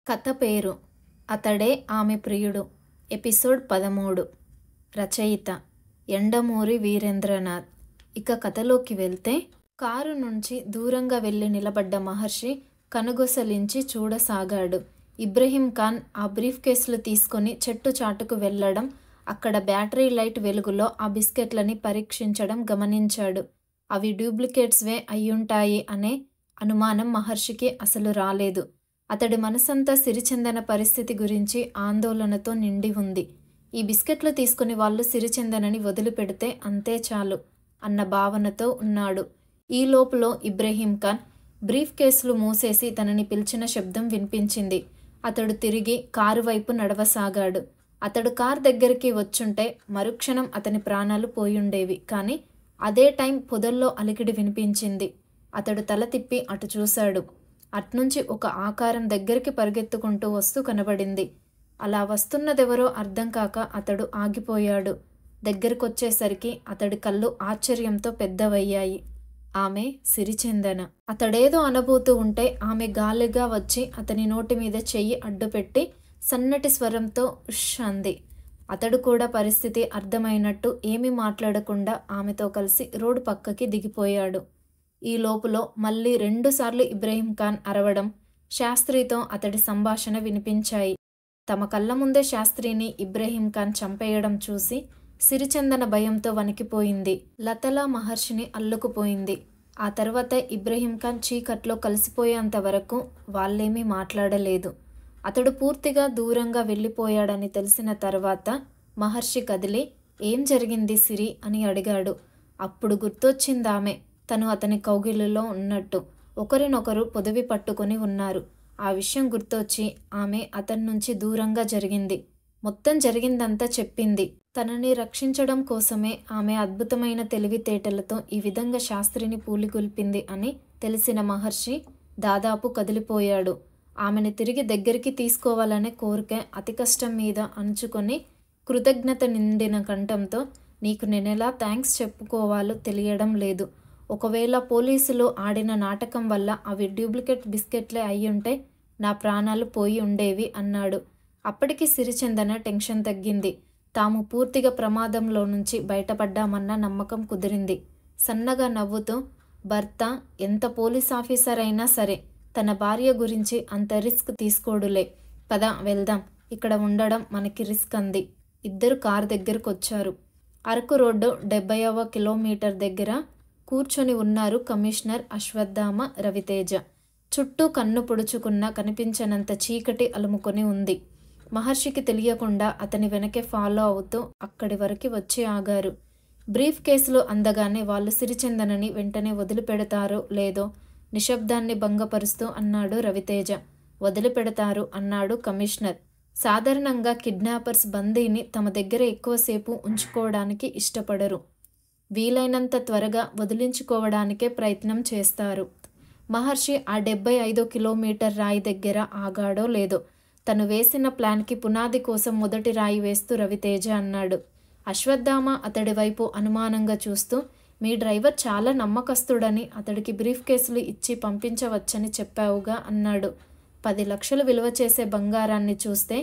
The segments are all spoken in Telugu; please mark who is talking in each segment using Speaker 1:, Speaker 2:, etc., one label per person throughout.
Speaker 1: కథ పేరు అతడే ఆమె ప్రియుడు. ఎపిసోడ్ 13. రచయిత ఎండమూరి వీరేంద్రనాథ్. ఇక కథలోకి వెళ్తే, కారు నుంచి దూరంగా వెళ్ళి నిలబడ్డ మహర్షి కనుగొసలించి చూడసాగాడు. ఇబ్రహీం ఖాన్ ఆ బ్రీఫ్ కేసులు తీసుకొని చెట్టు చాటుకు వెళ్ళడం, అక్కడ బ్యాటరీ లైట్ వెలుగులో ఆ బిస్కెట్లని పరీక్షించడం గమనించాడు. అవి డూప్లికేట్స్వే అయ్యుంటాయి అనే అనుమానం మహర్షికి అసలు రాలేదు. అతడి మనసంతా సిరిచందన పరిస్థితి గురించి ఆందోళనతో నిండి ఉంది. ఈ బిస్కెట్లు తీసుకుని వాళ్ళు సిరిచందనని వదిలిపెడితే అంతే చాలు అన్న భావనతో ఉన్నాడు. ఈ లోపులో ఇబ్రహీం ఖాన్ బ్రీఫ్ కేసులు మూసేసి తనని పిలిచిన శబ్దం వినిపించింది. అతడు తిరిగి కారు వైపు నడవసాగాడు. అతడు కారు దగ్గరికి వచ్చుంటే మరుక్షణం అతని ప్రాణాలు పోయుండేవి. కానీ అదే టైం పొదల్లో అలికిడి వినిపించింది. అతడు తల తిప్పి అటు చూశాడు. అట్నుంచి ఒక ఆకారం దగ్గరికి పరిగెత్తుకుంటూ వస్తూ కనబడింది. అలా వస్తున్నదెవరో అర్థం కాక అతడు ఆగిపోయాడు. దగ్గరకొచ్చేసరికి అతడి కళ్ళు ఆశ్చర్యంతో పెద్దవయ్యాయి. ఆమె సిరిచందన. అతడేదో అనబోతూ ఉంటే ఆమె గాలిగా వచ్చి అతని నోటి మీద చెయ్యి అడ్డుపెట్టి సన్నటి స్వరంతో ఉష్ అంది. అతడు కూడా పరిస్థితి అర్థమైనట్టు ఏమీ మాట్లాడకుండా ఆమెతో కలిసి రోడ్డు పక్కకి దిగిపోయాడు. ఈ లోపులో మళ్ళీ 2 సార్లు ఇబ్రహీం ఖాన్ అరవడం, శాస్త్రితో అతడి సంభాషణ వినిపించాయి. తమ కళ్ళ ముందే శాస్త్రిని ఇబ్రహీం ఖాన్ చంపేయడం చూసి సిరిచందన భయంతో వణికిపోయింది. లతలా మహర్షిని అల్లుకుపోయింది. ఆ తర్వాత ఇబ్రహీం ఖాన్ చీకట్లో కలిసిపోయేంత వరకు వాళ్ళేమీ మాట్లాడలేదు. అతడు పూర్తిగా దూరంగా వెళ్ళిపోయాడని తెలిసిన తర్వాత మహర్షి కదిలి, ఏం జరిగింది సిరి అని అడిగాడు. అప్పుడు గుర్తొచ్చిందామె. తను అతని కౌగిలిలో ఉన్నట్టు, ఒకరినొకరు పొదివి పట్టుకొని ఉన్నారు. ఆ విషయం గుర్తొచ్చి ఆమె అతని నుంచి దూరంగా జరిగింది. మొత్తం జరిగిందంతా చెప్పింది. తనని రక్షించడం కోసమే ఆమె అద్భుతమైన తెలివితేటలతో ఈ విధంగా శాస్త్రిని పూలిగొల్పింది అని తెలిసిన మహర్షి దాదాపు కదిలిపోయాడు. ఆమెను తిరిగి దగ్గరికి తీసుకోవాలనే కోరిక అతి కష్టం మీద అణుచుకొని కృతజ్ఞత నిండిన కంఠంతో, నీకు నేనెలా థ్యాంక్స్ చెప్పుకోవాలో తెలియడం లేదు. ఒకవేళ పోలీసులు ఆడిన నాటకం వల్ల అవి డూప్లికేట్ బిస్కెట్లే అయ్యుంటే నా ప్రాణాలు పోయి ఉండేవి అన్నాడు. అప్పటికి సిరిచందన టెన్షన్ తగ్గింది. తాము పూర్తిగా ప్రమాదంలో నుంచి బయటపడ్డామన్న నమ్మకం కుదిరింది. సన్నగా నవ్వుతూ, భర్త ఎంత పోలీస్ ఆఫీసర్ అయినా సరే తన భార్య గురించి అంత రిస్క్ తీసుకోడులే. పద వెళ్దాం, ఇక్కడ ఉండడం మనకి రిస్క్ అంది. ఇద్దరు కారు దగ్గరకు వచ్చారు. అరకు రోడ్డు 70వ కిలోమీటర్ దగ్గర కూర్చొని ఉన్నారు కమిషనర్ అశ్వత్థామ, రవితేజ. చుట్టూ కన్ను పొడుచుకున్న కనిపించనంత చీకటి అలుముకొని ఉంది. మహర్షికి తెలియకుండా అతని వెనకే ఫాలో అవుతూ అక్కడి వరకు వచ్చి ఆగారు. బ్రీఫ్ కేసులు అందగానే వాళ్ళు సిరిచందనని వెంటనే వదిలిపెడతారో లేదో నిశ్శబ్దాన్ని భంగపరుస్తూ అన్నాడు రవితేజ. వదిలిపెడతారు అన్నాడు కమిషనర్. సాధారణంగా కిడ్నాపర్స్ బందీని తమ దగ్గర ఎక్కువసేపు ఉంచుకోవడానికి ఇష్టపడరు. వీలైనంత త్వరగా వదిలించుకోవడానికే ప్రయత్నం చేస్తారు. మహర్షి ఆ 75 కిలోమీటర్ రాయి దగ్గర ఆగాడో లేదో తను వేసిన ప్లాన్కి పునాది కోసం మొదటి రాయి వేస్తూ రవితేజ అన్నాడు. అశ్వత్థామ అతడి వైపు అనుమానంగా చూస్తూ, మీ డ్రైవర్ చాలా నమ్మకస్తుడని అతడికి బ్రీఫ్ కేసులు ఇచ్చి పంపించవచ్చని చెప్పావుగా అన్నాడు. 10 లక్షలు విలువ చేసే బంగారాన్ని చూస్తే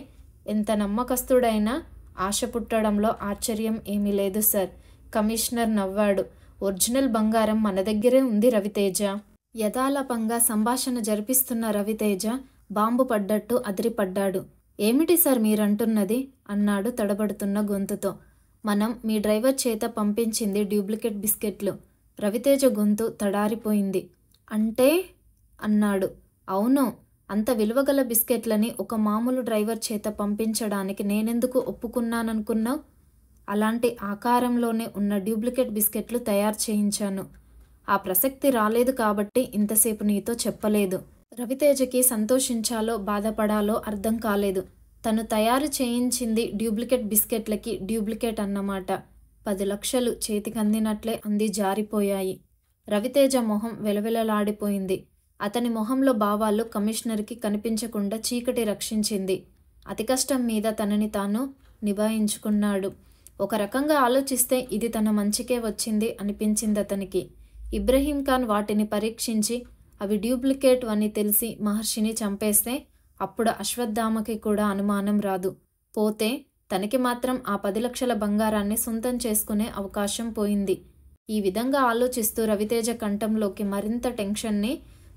Speaker 1: ఎంత నమ్మకస్తుడైనా ఆశ పుట్టడంలో ఆశ్చర్యం ఏమీ లేదు సార్. కమిషనర్ నవ్వాడు. ఒరిజినల్ బంగారం మన దగ్గరే ఉంది రవితేజ. యథాలాపంగా సంభాషణ జరిపిస్తున్న రవితేజ బాంబు పడ్డట్టు అదిరిపడ్డాడు. ఏమిటి సార్ మీరంటున్నది అన్నాడు తడబడుతున్న గొంతుతో. మనం మీ డ్రైవర్ చేత పంపించింది డూప్లికేట్ బిస్కెట్లు. రవితేజ గొంతు తడారిపోయింది. అంటే అన్నాడు. అవును, అంత విలువగల బిస్కెట్లని ఒక మామూలు డ్రైవర్ చేత పంపించడానికి నేనెందుకు ఒప్పుకున్నాననుకున్నావు? అలాంటి ఆకారంలోనే ఉన్న డూప్లికేట్ బిస్కెట్లు తయారు చేయించాను. ఆ ప్రసక్తి రాలేదు కాబట్టి ఇంతసేపు నీతో చెప్పలేదు. రవితేజకి సంతోషించాలో బాధపడాలో అర్థం కాలేదు. తను తయారు చేయించింది డూప్లికేట్ బిస్కెట్లకి డూప్లికేట్ అన్నమాట. 10 లక్షలు చేతికందినట్లే అంది జారిపోయాయి. రవితేజ మొహం వెలవెలలాడిపోయింది. అతని మొహంలో భావాలు కమిషనర్కి కనిపించకుండా చీకటి రక్షించింది. అతి కష్టం మీద తనని తాను నిభాయించుకున్నాడు. ఒక రకంగా ఆలోచిస్తే ఇది తన మంచికే వచ్చింది అనిపించింది అతనికి. ఇబ్రహీం ఖాన్ వాటిని పరీక్షించి అవి డూప్లికేట్ అని తెలిసి మహర్షిని చంపేస్తే అప్పుడు అశ్వత్థామకి కూడా అనుమానం రాదు. పోతే తనకి మాత్రం ఆ 10 లక్షల బంగారాన్ని సొంతం చేసుకునే అవకాశం పోయింది. ఈ విధంగా ఆలోచిస్తూ రవితేజ కంఠంలోకి మరింత టెన్షన్ని,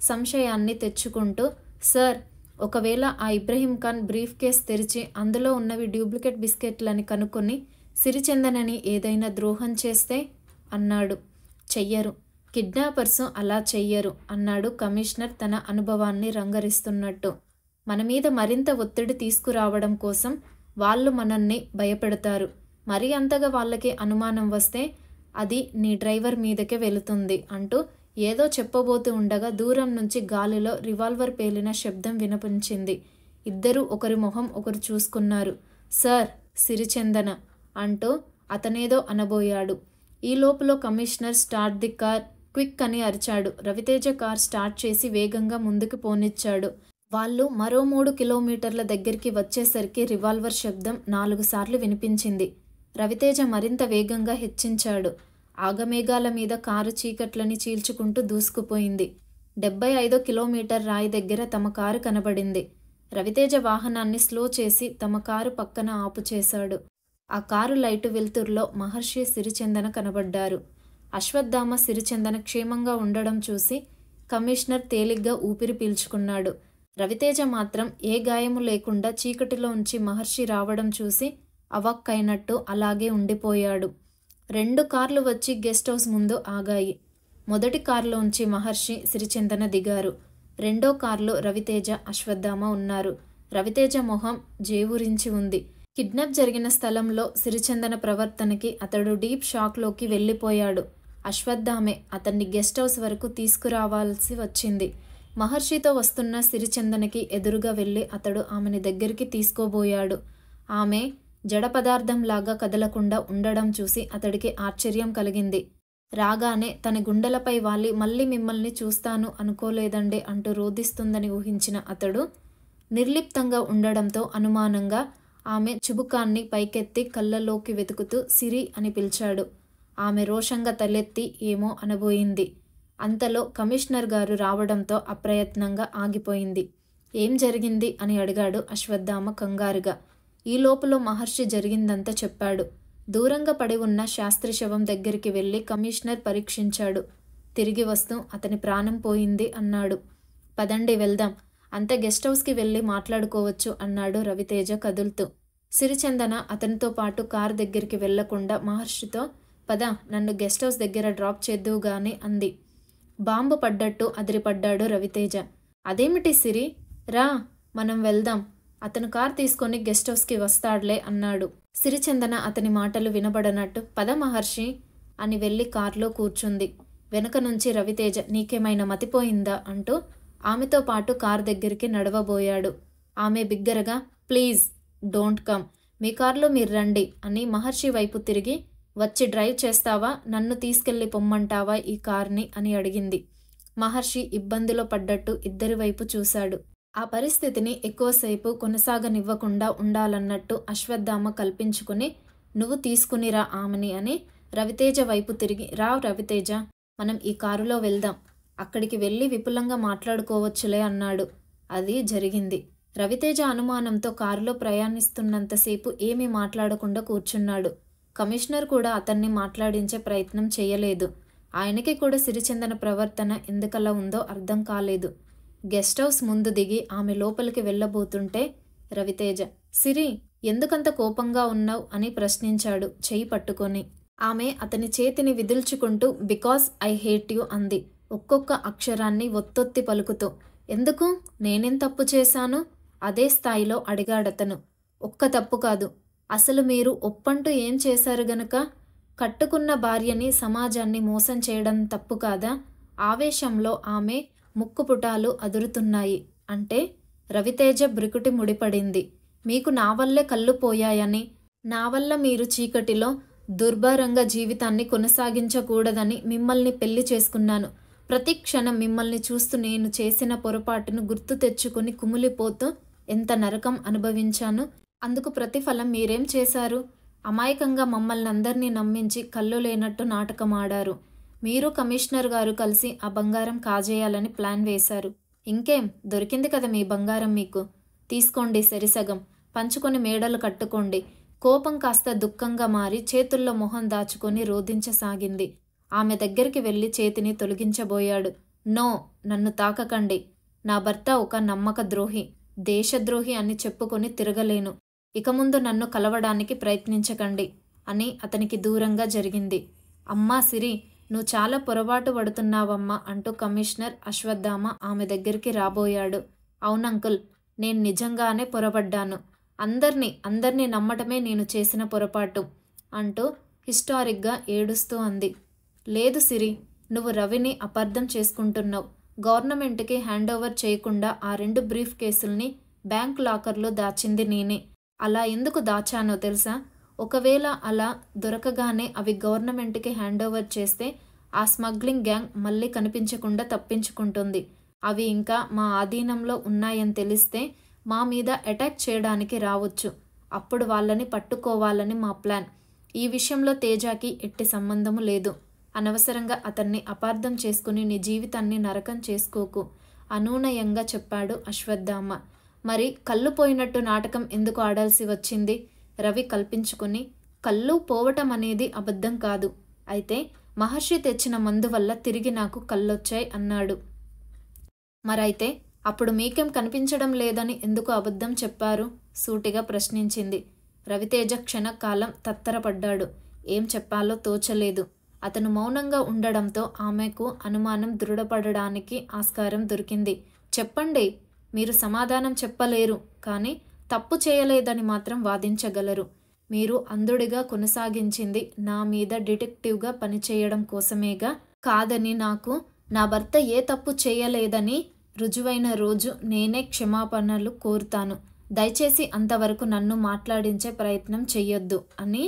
Speaker 1: సంశయాన్ని తెచ్చుకుంటూ, సార్, ఒకవేళ ఆ ఇబ్రహీం ఖాన్ బ్రీఫ్ కేస్ తెరిచి అందులో ఉన్నవి డూప్లికేట్ బిస్కెట్లని కనుక్కొని సిరిచందనని ఏదైనా ద్రోహం చేస్తే అన్నాడు. చెయ్యరు, కిడ్నాపర్స్ అలా చెయ్యరు అన్నాడు కమిషనర్ తన అనుభవాన్ని రంగరిస్తున్నట్టు. మన మీద మరింత ఒత్తిడి తీసుకురావడం కోసం వాళ్ళు మనల్ని భయపెడతారు. మరీ అంతగా వాళ్ళకి అనుమానం వస్తే అది నీ డ్రైవర్ మీదకే వెళుతుంది అంటూ ఏదో చెప్పబోతూ ఉండగా దూరం నుంచి గాలిలో రివాల్వర్ పేలిన శబ్దం వినిపించింది. ఇద్దరూ ఒకరి మొహం ఒకరు చూసుకున్నారు. సార్, సిరిచందన అంటూ అతనేదో అనబోయాడు. ఈ లోపల commissioner start the car quick అని అరిచాడు. రవితేజ కార్ స్టార్ట్ చేసి వేగంగా ముందుకు పోనిచ్చాడు. వాళ్ళు మరో 3 కిలోమీటర్ల దగ్గరికి వచ్చేసరికి రివాల్వర్ శబ్దం 4 సార్లు వినిపించింది. రవితేజ మరింత వేగంగా హెచ్చించాడు. ఆగమేఘాల మీద కారు చీకట్లని చీల్చుకుంటూ దూసుకుపోయింది. 75 కిలోమీటర్ రాయి దగ్గర తమ కారు కనబడింది. రవితేజ వాహనాన్ని స్లో చేసి తమ కారు పక్కన ఆపు చేశాడు. ఆ కారు లైటు వెలుతురులో మహర్షి, సిరిచందన కనబడ్డారు. అశ్వత్థామ, సిరిచందన క్షేమంగా ఉండడం చూసి కమిషనర్ తేలిగ్గా ఊపిరి పీల్చుకున్నాడు. రవితేజ మాత్రం ఏ గాయము లేకుండా చీకటిలో ఉంచి మహర్షి రావడం చూసి అవాక్కైనట్టు అలాగే ఉండిపోయాడు. 2 కార్లు వచ్చి గెస్ట్ హౌస్ ముందు ఆగాయి. మొదటి కారులోంచి మహర్షి, సిరిచందన దిగారు. రెండో కారులో రవితేజ, అశ్వత్థామ ఉన్నారు. రవితేజ మొహం జేవురించి ఉంది. కిడ్నాప్ జరిగిన స్థలంలో సిరిచందన ప్రవర్తనకి అతడు డీప్ షాక్లోకి వెళ్ళిపోయాడు. అశ్వత్థామే అతన్ని గెస్ట్ హౌస్ వరకు తీసుకురావాల్సి వచ్చింది. మహర్షితో వస్తున్న సిరిచందనకి ఎదురుగా వెళ్ళి అతడు ఆమెని దగ్గరికి తీసుకోబోయాడు. ఆమె జడ పదార్థంలాగా కదలకుండా ఉండడం చూసి అతడికి ఆశ్చర్యం కలిగింది. రాగానే తన గుండెలపై వాలి మళ్ళీ మిమ్మల్ని చూస్తాను అనుకోలేదండే అంటూ రోధిస్తుందని ఊహించిన అతడు నిర్లిప్తంగా ఉండడంతో అనుమానంగా ఆమె చుబుకాన్ని పైకెత్తి కళ్ళలోకి వెతుకుతూ సిరి అని పిలిచాడు. ఆమె రోషంగా తలెత్తి ఏమో అనబోయింది. అంతలో కమిషనర్ గారు రావడంతో అప్రయత్నంగా ఆగిపోయింది. ఏం జరిగింది అని అడిగాడు అశ్వత్థామ కంగారుగా. ఈ లోపల మహర్షి జరిగిందంతా చెప్పాడు. దూరంగా పడి ఉన్న శాస్త్రి శవం దగ్గరికి వెళ్ళి కమిషనర్ పరీక్షించాడు. తిరిగి వస్తూ అతని ప్రాణం పోయింది అన్నాడు. పదండి వెళ్దాం, అంతే గెస్ట్ హౌస్కి వెళ్ళి మాట్లాడుకోవచ్చు అన్నాడు రవితేజ కదులుతూ. సిరిచందన అతనితో పాటు కారు దగ్గరికి వెళ్లకుండా మహర్షితో, పద, నన్ను గెస్ట్ హౌస్ దగ్గర డ్రాప్ చేద్దువు గాని అంది. బాంబు పడ్డట్టు అదిరిపడ్డాడు రవితేజ. అదేమిటి సిరి, రా మనం వెళ్దాం, అతను కారు తీసుకొని గెస్ట్ హౌస్కి వస్తాడులే అన్నాడు. సిరిచందన అతని మాటలు వినబడనట్టు పద మహర్షి అని వెళ్ళి కారులో కూర్చుంది. వెనుక నుంచి రవితేజ నీకేమైనా మతిపోయిందా అంటూ ఆమెతో పాటు కారు దగ్గరికి నడవబోయాడు. ఆమె బిగ్గరగా ప్లీజ్ డోంట్ కమ్, మీ కారులో మీరు రండి అని మహర్షి వైపు తిరిగి వచ్చి డ్రైవ్ చేస్తావా, నన్ను తీసుకెళ్లి పొమ్మంటావా ఈ కార్ని అని అడిగింది. మహర్షి ఇబ్బందిలో పడ్డట్టు ఇద్దరి వైపు చూశాడు. ఆ పరిస్థితిని ఎక్కువసేపు కొనసాగనివ్వకుండా ఉండాలన్నట్టు అశ్వత్థామ కల్పించుకుని నువ్వు తీసుకునిరా ఆమెని అని రవితేజ వైపు తిరిగి రా రవితేజ, మనం ఈ కారులో వెళ్దాం, అక్కడికి వెళ్ళి విపులంగా మాట్లాడుకోవచ్చులే అన్నాడు. అది జరిగింది. రవితేజ అనుమానంతో కారులో ప్రయాణిస్తున్నంతసేపు ఏమీ మాట్లాడకుండా కూర్చున్నాడు. కమిషనర్ కూడా అతన్ని మాట్లాడించే ప్రయత్నం చేయలేదు. ఆయనకి కూడా సిరిచందన ప్రవర్తన ఎందుకలా ఉందో అర్థం కాలేదు. గెస్ట్ హౌస్ ముందు దిగి ఆమె లోపలికి వెళ్ళబోతుంటే రవితేజ, సిరి, ఎందుకంత కోపంగా ఉన్నావు అని ప్రశ్నించాడు చెయ్యి పట్టుకొని. ఆమె అతని చేతిని విదిల్చుకుంటూ బికాస్ ఐ హేట్ యు అంది, ఒక్కొక్క అక్షరాన్ని ఒత్తొత్తి పలుకుతూ. ఎందుకు, నేనేం తప్పు చేశాను అదే స్థాయిలో అడిగాడతను. ఒక్క తప్పు కాదు, అసలు మీరు ఒప్పంటూ ఏం చేశారు గనక కట్టుకున్న భార్యని, సమాజాన్ని మోసం చేయడం తప్పు కాదా? ఆవేశంలో ఆమె ముక్కుపుటాలు అదురుతున్నాయి. అంటే రవితేజ బ్రికుటి ముడిపడింది. మీకు నా వల్లే కళ్ళు పోయాయని, నా వల్ల మీరు చీకటిలో దుర్భరంగా జీవితాన్ని కొనసాగించకూడదని మిమ్మల్ని పెళ్లి చేసుకున్నాను. ప్రతి క్షణం మిమ్మల్ని చూస్తూ నేను చేసిన పొరపాటును గుర్తు తెచ్చుకుని కుమిలిపోతూ ఎంత నరకం అనుభవించాను. అందుకు ప్రతిఫలం మీరేం చేశారు? అమాయకంగా మమ్మల్ని అందరినీ నమ్మించి కళ్ళు లేనట్టు నాటకం ఆడారు. మీరు కమిషనర్ గారు కలిసి ఆ బంగారం కాజేయాలని ప్లాన్ వేశారు. ఇంకేం, దొరికింది కదా మీ బంగారం మీకు. తీసుకోండి సెరిసగం, పంచుకొని మేడలు కట్టుకోండి. కోపం కాస్త దుఃఖంగా మారి చేతుల్లో మొహం దాచుకొని రోదించసాగింది. ఆమె దగ్గరికి వెళ్ళి చేతిని తొలగించబోయాడు. నో, నన్ను తాకకండి. నా భర్త ఒక నమ్మక ద్రోహి, దేశద్రోహి అని చెప్పుకొని తిరగలేను. ఇక ముందు నన్ను కలవడానికి ప్రయత్నించకండి అని అతనికి దూరంగా జరిగింది. అమ్మా సిరి, నువ్వు చాలా పొరపాటు పడుతున్నావమ్మా అంటూ కమిషనర్ అశ్వత్థామ ఆమె దగ్గరికి రాబోయాడు. అవునంకుల్, నేను నిజంగానే పొరపడ్డాను. అందర్నీ నమ్మటమే నేను చేసిన పొరపాటు అంటూ హిస్టారిక్గా ఏడుస్తూ అంది. లేదు సిరి, నువ్వు రవిని అపార్థం చేసుకుంటున్నావు. గవర్నమెంట్కి హ్యాండ్ ఓవర్ చేయకుండా ఆ 2 బ్రీఫ్ కేసుల్ని బ్యాంక్ లాకర్లో దాచింది నేనే. అలా ఎందుకు దాచానో తెలుసా? ఒకవేళ అలా దొరకగానే అవి గవర్నమెంట్కి హ్యాండ్ ఓవర్ చేస్తే ఆ స్మగ్లింగ్ గ్యాంగ్ మళ్ళీ కనిపించకుండా తప్పించుకుంటుంది. అవి ఇంకా మా ఆధీనంలో ఉన్నాయని తెలిస్తే మా మీద అటాక్ చేయడానికి రావచ్చు. అప్పుడు వాళ్ళని పట్టుకోవాలని మా ప్లాన్. ఈ విషయంలో తేజాకి ఎట్టి సంబంధము లేదు. అనవసరంగా అతన్ని అపార్థం చేసుకుని నీ జీవితాన్ని నరకం చేసుకోకు అనూనయంగా చెప్పాడు అశ్వత్థామ. మరి కళ్ళు పోయినట్టు నాటకం ఎందుకు ఆడాల్సి వచ్చింది? రవి కల్పించుకుని, కళ్ళు పోవటం అనేది అబద్ధం కాదు. అయితే మహర్షి తెచ్చిన మందు వల్ల తిరిగి నాకు కళ్ళొచ్చాయి అన్నాడు. మరైతే అప్పుడు మీకేం కనిపించడం లేదని ఎందుకు అబద్ధం చెప్పారు? సూటిగా ప్రశ్నించింది. రవితేజ క్షణకాలం తత్తరపడ్డాడు. ఏం చెప్పాలో తోచలేదు. అతను మౌనంగా ఉండడంతో ఆమెకు అనుమానం దృఢపడడానికి ఆస్కారం దొరికింది. చెప్పండి, మీరు సమాధానం చెప్పలేరు, కానీ తప్పు చేయలేదని మాత్రం వాదించగలరు. మీరు అంధుడిగా కొనసాగించింది నా మీద డిటెక్టివ్గా పనిచేయడం కోసమేగా? కాదని నాకు నా భర్త ఏ తప్పు చేయలేదని రుజువైన రోజు నేనే క్షమాపణలు కోరుతాను. దయచేసి అంతవరకు నన్ను మాట్లాడించే ప్రయత్నం చెయ్యొద్దు అని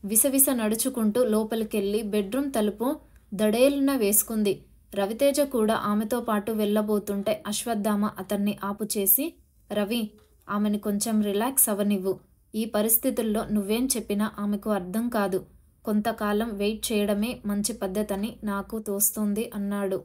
Speaker 1: విసవిస నడుచుకుంటూ లోపలికెళ్ళి బెడ్రూమ్ తలుపు దడేలున వేసుకుంది. రవితేజ కూడా ఆమెతో పాటు వెళ్ళబోతుంటే అశ్వత్థామ అతన్ని ఆపుచేసి, రవి, ఆమెని కొంచెం రిలాక్స్ అవనివ్వు. ఈ పరిస్థితుల్లో నువ్వేం చెప్పినా ఆమెకు అర్థం కాదు. కొంతకాలం వెయిట్ చేయడమే మంచి పద్ధతని నాకు తోస్తోంది అన్నాడు.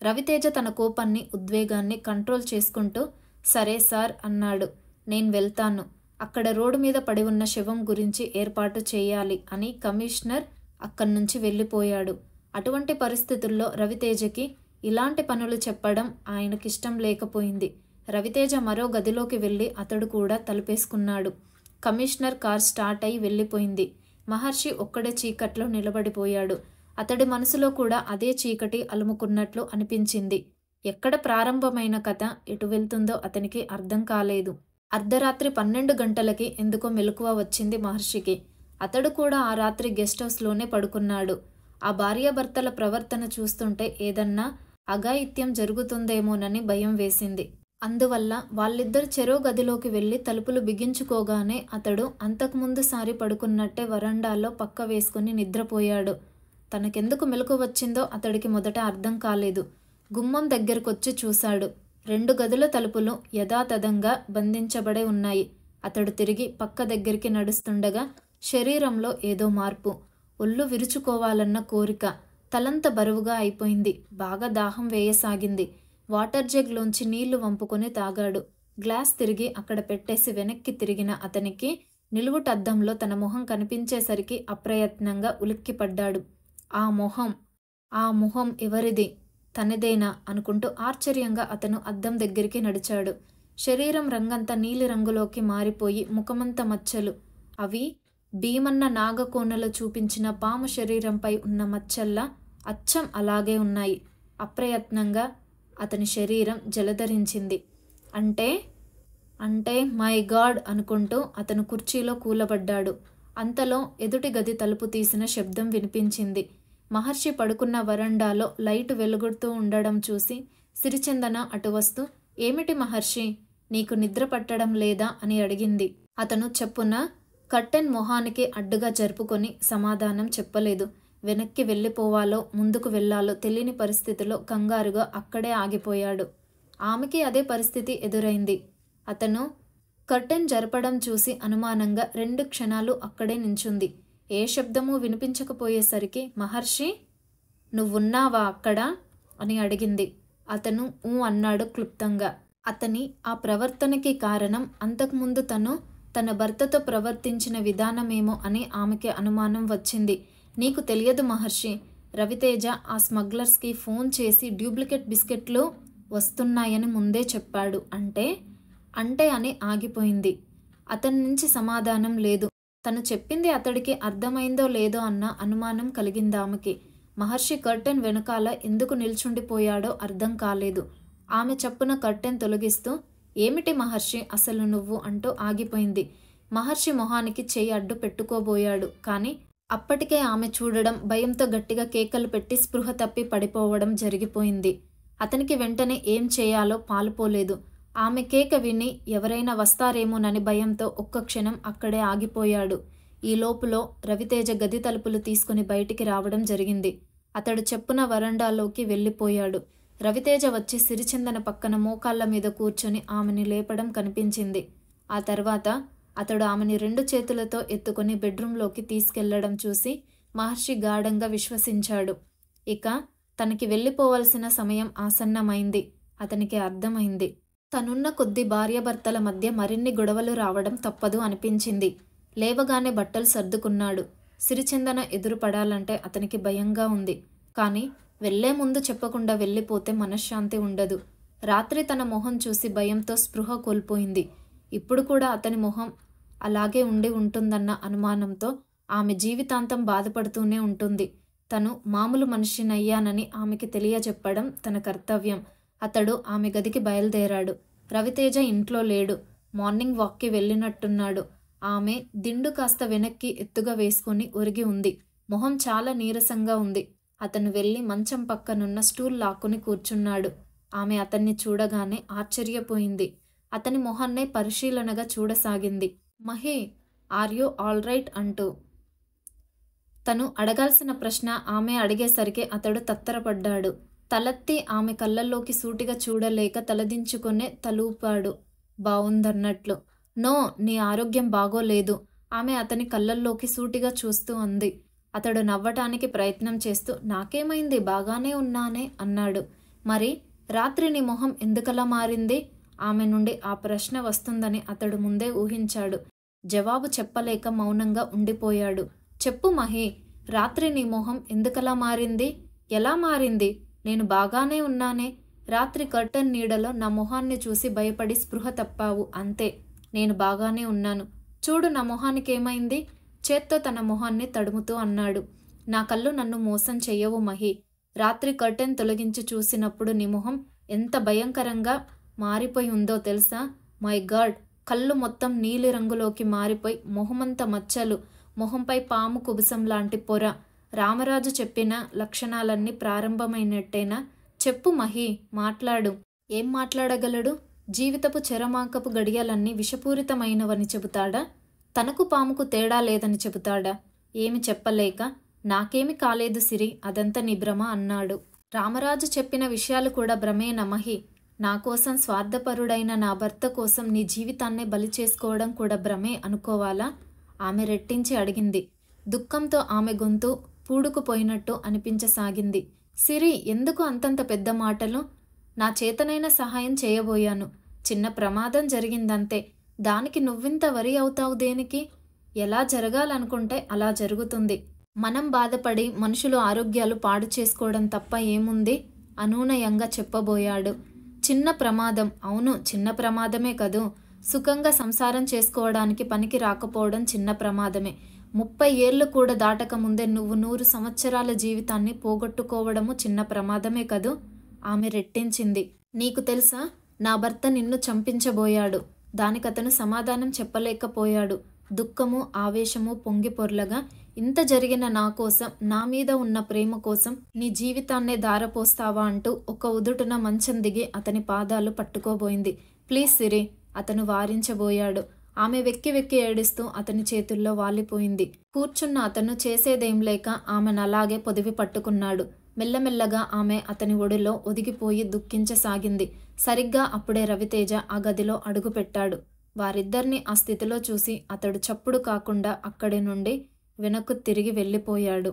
Speaker 1: రవితేజ తన కోపాన్ని, ఉద్వేగాన్ని కంట్రోల్ చేసుకుంటూ, సరే సార్ అన్నాడు. నేను వెళ్తాను. అక్కడ రోడ్డు మీద పడి ఉన్న శవం గురించి ఏర్పాటు చేయాలి అని కమిషనర్ అక్కడి నుంచి వెళ్ళిపోయాడు. అటువంటి పరిస్థితుల్లో రవితేజకి ఇలాంటి పనులు చెప్పడం ఆయనకిష్టం లేకపోయింది. రవితేజ మరో గదిలోకి వెళ్ళి అతడు కూడా తలుపేసుకున్నాడు. కమిషనర్ కార్ స్టార్ట్ అయి వెళ్ళిపోయింది. మహర్షి ఒక్కడే చీకట్లో నిలబడిపోయాడు. అతడి మనసులో కూడా అదే చీకటి అలుముకున్నట్లు అనిపించింది. ఎక్కడ ప్రారంభమైన కథ ఎటు వెళ్తుందో అతనికి అర్థం కాలేదు. అర్ధరాత్రి 12 గంటలకి ఎందుకో మెలకువ వచ్చింది మహర్షికి. అతడు కూడా ఆ రాత్రి గెస్ట్ హౌస్లోనే పడుకున్నాడు. ఆ భార్యాభర్తల ప్రవర్తన చూస్తుంటే ఏదన్నా అఘాయిత్యం జరుగుతుందేమోనని భయం వేసింది. అందువల్ల వాళ్ళిద్దరు చెరో గదిలోకి వెళ్ళి తలుపులు బిగించుకోగానే అతడు అంతకుముందు సారి పడుకున్నట్టే వరండాలో పక్క వేసుకుని నిద్రపోయాడు. తనకెందుకు మెలకు వచ్చిందో అతడికి మొదట అర్థం కాలేదు. గుమ్మం దగ్గరకొచ్చి చూశాడు. 2 గదుల తలుపులు యథాతథంగా బంధించబడి ఉన్నాయి. అతడు తిరిగి పక్క దగ్గరికి నడుస్తుండగా శరీరంలో ఏదో మార్పు. ఒళ్ళు విరుచుకోవాలన్న కోరిక, తలంత బరువుగా అయిపోయింది. బాగా దాహం వేయసాగింది. వాటర్ జగ్లోంచి నీళ్లు వంపుకొని తాగాడు. గ్లాస్ తిరిగి అక్కడ పెట్టేసి వెనక్కి తిరిగిన అతనికి నిలువుటద్దంలో తన మొహం కనిపించేసరికి అప్రయత్నంగా ఉలిక్కిపడ్డాడు. ఆ మొహం ఎవరిది? తనదేనా అనుకుంటూ ఆశ్చర్యంగా అతను అద్దం దగ్గరికి నడిచాడు. శరీరం రంగంతా నీలి రంగులోకి మారిపోయి ముఖమంతా మచ్చలు. అవి భీమన్న నాగకోనలో చూపించిన పాము శరీరంపై ఉన్న మచ్చల్లా అచ్చం అలాగే ఉన్నాయి. అప్రయత్నంగా అతని శరీరం జలధరించింది. అంటే మై గాడ్ అనుకుంటూ అతను కుర్చీలో కూలబడ్డాడు. అంతలో ఎదుటి గది తలుపు తీసిన శబ్దం వినిపించింది. మహర్షి పడుకున్న వరండాలో లైటు వెలుగుతూ ఉండడం చూసి సిరిచందన అటు వస్తూ, ఏమిటి మహర్షి, నీకు నిద్ర పట్టడం లేదా అని అడిగింది. అతను చెప్పున కర్టెన్ మొహానికి అడ్డుగా జరుపుకొని సమాధానం చెప్పలేదు. వెనక్కి వెళ్ళిపోవాలో ముందుకు వెళ్లాలో తెలియని పరిస్థితిలో కంగారుగా అక్కడే ఆగిపోయాడు. ఆమెకి అదే పరిస్థితి ఎదురైంది. అతను కర్టెన్ జరపడం చూసి అనుమానంగా 2 క్షణాలు అక్కడే నించుంది. ఏ శబ్దమూ వినిపించకపోయేసరికి, మహర్షి, నువ్వున్నావా అక్కడ అని అడిగింది. అతను ఊ అన్నాడు క్లుప్తంగా. అతని ఆ ప్రవర్తనకి కారణం అంతకుముందు తను తన భర్తతో ప్రవర్తించిన విధానమేమో అని ఆమెకి అనుమానం వచ్చింది. నీకు తెలియదు మహర్షి, రవితేజ ఆ స్మగ్లర్స్కి ఫోన్ చేసి డూప్లికేట్ బిస్కెట్లు వస్తున్నాయని ముందే చెప్పాడు అంటే అని ఆగిపోయింది. అతని నుంచి సమాధానం లేదు. తను చెప్పింది అతడికి అర్థమైందో లేదో అన్న అనుమానం కలిగింది ఆమెకి. మహర్షి కర్టెన్ వెనకాల ఎందుకు నిల్చుండిపోయాడో అర్థం కాలేదు. ఆమె చప్పున కర్టెన్ తొలగిస్తూ, ఏమిటి మహర్షి అసలు నువ్వు అంటూ ఆగిపోయింది. మహర్షి మొహానికి చెయ్యి అడ్డు పెట్టుకోబోయాడు. కానీ అప్పటికే ఆమె చూడడం, భయంతో గట్టిగా కేకలు పెట్టి స్పృహ తప్పి పడిపోవడం జరిగిపోయింది. అతనికి వెంటనే ఏం చేయాలో పాలుపోలేదు. ఆమె కేక విని ఎవరైనా వస్తారేమోనని భయంతో ఒక్క క్షణం అక్కడే ఆగిపోయాడు. ఈ లోపులో రవితేజ గది తలుపులు తీసుకుని బయటికి రావడం జరిగింది. అతడు చెప్పున వరండాలోకి వెళ్ళిపోయాడు. రవితేజ వచ్చి సిరిచందన పక్కన మోకాళ్ళ మీద కూర్చొని ఆమెని లేపడం కనిపించింది. ఆ తర్వాత అతడు ఆమెని 2 చేతులతో ఎత్తుకొని బెడ్రూంలోకి తీసుకెళ్లడం చూసి మహర్షి గాఢంగా విశ్వసించాడు. ఇక తనకి వెళ్ళిపోవలసిన సమయం ఆసన్నమైంది. అతనికి అర్థమైంది. తనున్న కొద్ది భార్యాభర్తల మధ్య మరిన్ని గొడవలు రావడం తప్పదు అనిపించింది. లేవగానే బట్టలు సర్దుకున్నాడు. సిరిచందన ఎదురుపడాలంటే అతనికి భయంగా ఉంది. కానీ వెళ్లే ముందు చెప్పకుండా వెళ్ళిపోతే మనశ్శాంతి ఉండదు. రాత్రి తన మొహం చూసి భయంతో స్పృహ కోల్పోయింది. ఇప్పుడు కూడా అతని మొహం అలాగే ఉండి ఉంటుందన్న అనుమానంతో ఆమె జీవితాంతం బాధపడుతూనే ఉంటుంది. తను మామూలు మనిషినయ్యానని ఆమెకి తెలియజెప్పడం తన కర్తవ్యం. అతడు ఆమె గదికి బయలుదేరాడు. రవితేజ ఇంట్లో లేడు. మార్నింగ్ వాక్కి వెళ్ళినట్టున్నాడు. ఆమె దిండు కాస్త వెనక్కి ఎత్తుగా వేసుకుని ఒరిగి ఉంది. మొహం చాలా నీరసంగా ఉంది. అతను వెళ్ళి మంచం పక్కనున్న స్టూల్ లాక్కుని కూర్చున్నాడు. ఆమె అతన్ని చూడగానే ఆశ్చర్యపోయింది. అతని మొహాన్నే పరిశీలనగా చూడసాగింది. Mahi, are you all right అంటూ. తను అడగాల్సిన ప్రశ్న ఆమె అడిగేసరికి అతడు తత్తరపడ్డాడు. తలెత్తి ఆమె కళ్ళల్లోకి సూటిగా చూడలేక తలదించుకునే తలూపాడు బావుందన్నట్లు. నో, నీ ఆరోగ్యం బాగోలేదు. ఆమె అతని కళ్ళల్లోకి సూటిగా చూస్తూ అంది. అతడు నవ్వటానికి ప్రయత్నం చేస్తూ, నాకేమైంది, బాగానే ఉన్నానే అన్నాడు. మరి రాత్రి నీ మొహం ఎందుకలా మారింది? ఆమె నుండి ఆ ప్రశ్న వస్తుందని అతడు ముందే ఊహించాడు. జవాబు చెప్పలేక మౌనంగా ఉండిపోయాడు. చెప్పు మహి, రాత్రి నీ మొహం ఎందుకలా మారింది? ఎలా మారింది? నేను బాగానే ఉన్నానే. రాత్రి కర్టన్ నీడలో నా మొహాన్ని చూసి భయపడి స్పృహ తప్పావు అంతే. నేను బాగానే ఉన్నాను. చూడు నా మొహానికేమైంది? చేత్తో తన మొహాన్ని తడుముతూ అన్నాడు. నా కళ్ళు నన్ను మోసం చెయ్యవు మహి. రాత్రి కర్టెన్ తొలగించి చూసినప్పుడు నీ మొహం ఎంత భయంకరంగా మారిపోయి ఉందో తెలుసా? మై గాడ్, కళ్ళు మొత్తం నీలి రంగులోకి మారిపోయి మొహమంత మచ్చలు, మొహంపై పాము కుబుసం లాంటి పొర. రామరాజు చెప్పిన లక్షణాలన్నీ ప్రారంభమైనట్టేనా? చెప్పు మహి, మాట్లాడు. ఏం మాట్లాడగలడు? జీవితపు చెరమాకపు గడియలన్నీ విషపూరితమైనవని చెబుతాడా? తనకు పాముకు తేడా లేదని చెబుతాడా? ఏమి చెప్పలేక, నాకేమి కాలేదు సిరి, అదంతా నీ భ్రమ అన్నాడు. రామరాజు చెప్పిన విషయాలు కూడా భ్రమేనా మహి? నా కోసం స్వార్థపరుడైన నా భర్త కోసం నీ జీవితాన్నే బలి చేసుకోవడం కూడా భ్రమే అనుకోవాలా? ఆమె రెట్టించి అడిగింది. దుఃఖంతో ఆమె గొంతు పూడుకుపోయినట్టు అనిపించసాగింది. సిరి, ఎందుకు అంతంత పెద్ద మాటలు? నా చేతనైన సహాయం చేయబోయాను. చిన్న ప్రమాదం జరిగిందంతే. దానికి నువ్వింత వరి అవుతావు దేనికి? ఎలా జరగాలనుకుంటే అలా జరుగుతుంది. మనం బాధపడి మనుషులు ఆరోగ్యాలు పాడు చేసుకోవడం తప్ప ఏముంది? అనూనయంగా చెప్పబోయాడు. చిన్న ప్రమాదం, అవును చిన్న ప్రమాదమే కదూ. సుఖంగా సంసారం చేసుకోవడానికి పనికి రాకపోవడం చిన్న ప్రమాదమే. 30 ఏళ్ళు కూడా దాటకముందే నువ్వు 100 సంవత్సరాల జీవితాన్ని పోగొట్టుకోవడము చిన్న ప్రమాదమే కదూ. ఆమె రెట్టించింది. నీకు తెలుసా, నా భర్త నిన్ను చంపించబోయాడు. దానికతను సమాధానం చెప్పలేకపోయాడు. దుఃఖము ఆవేశము పొంగి పొర్లగా, ఇంత జరిగిన నా కోసం, నా మీద ఉన్న ప్రేమ కోసం నీ జీవితాన్నే ధారపోస్తావా అంటూ ఒక ఉదుటున మంచం దిగి అతని పాదాలు పట్టుకోబోయింది. ప్లీజ్ సిరి, అతను వారించబోయాడు. ఆమె వెక్కి వెక్కి ఏడుస్తూ అతని చేతుల్లో వాలిపోయింది. కూర్చున్న అతను చేసేదేం లేక ఆమెను అలాగే పొదివి పట్టుకున్నాడు. మెల్లమెల్లగా ఆమె అతని ఒడిలో ఒదిగిపోయి దుఃఖించసాగింది. సరిగ్గా అప్పుడే రవితేజ ఆ గదిలో అడుగుపెట్టాడు. వారిద్దరినీ ఆ స్థితిలో చూసి అతడు చప్పుడు కాకుండా అక్కడి నుండి వెనక్కు తిరిగి వెళ్ళిపోయాడు.